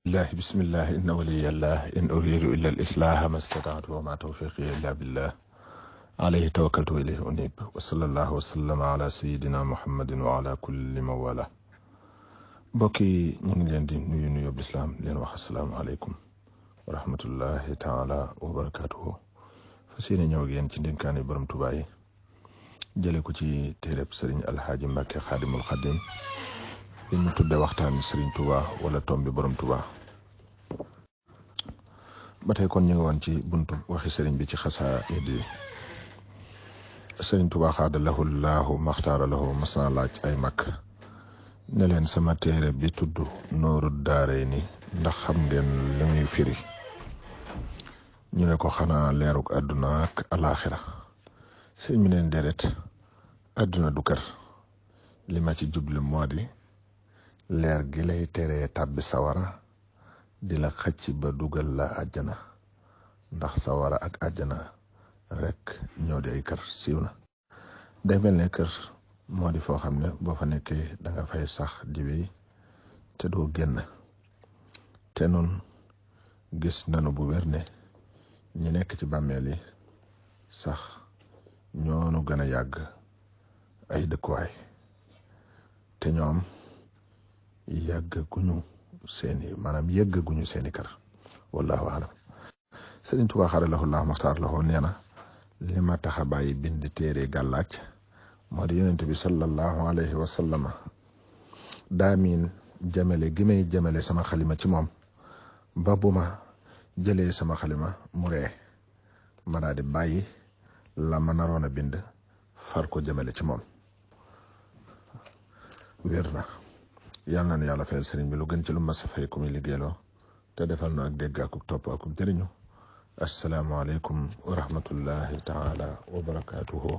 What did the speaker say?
الله بسم الله إن ولي الله إن أريد إلا الإصلاح ما استطعت وما توفيقي إلا بالله عليه توكلت وإليه أنيب وصلى الله وسلم على سيدنا محمد وعلى كل من والاه بوكي نيغي لين دي نيو بالاسلام لين واخ السلام عليكم ورحمة الله تعالى وبركاته فسيني ñew ak yeen ci ndénkaane borom Tuubaa yi jëlé ko ci téereb Serigne Alhaaji Mbàkke Xaadimul Xaadim li mu tudde waxtaan Serigne Touba wala tombi borom Touba ba tey kon ñu ngi woon ci buntu waxi Serigne bi ci xasaayid yi Serigne Touba xaada lahu laahu maxtaara lahu masna laaj ay mag ne leen sama téere bi tudd Nooru Daarayni ndax xam ngeen li muy firi ñu ne ko xanaa leeruk àdduna ak alaaxira Serigne mi neen déedéet àdduna du kër li ma ci jublu moo di leer gi lay teree tàbbi sawara di la xëcc ba dugal la àjjana ndax sawara ak àjjana rek ñoo di ay kër siiw na day mel ne kër moo di foo xam ne boo fa nekkee da nga fay sax di wéy te doo génn te nun gis nanu bu wér ne ñi nekk ci bàmmeel yi sax ñoonu gën a yàgg ay dëkkuwaay te ñoom yàggaguñu seeni maanaam yëggaguñu seeni kër wallahu alam Sëriñ Tuubaa xaadalahu llaahu maxtaar lahu nee na li ma tax a bàyyi bind téere gàllaaj moo di yonent bi sallallahu alayhi wa sallama daamiin jamale gi may jamale sama xalima ci moom ba bu ma jëlee sama xalima mu ree ma daal di bàyyi la ma naroon a bind far ko jamale ci moom wér na yàlla na yàlla fayal sëriñ bi lu gën ci lu mas a fay ku muy liggéeyloo te defal na ak dégg ak topp ak jëriñu assalaamu aleykum wa rahmatullahi taala wa barakaatuhu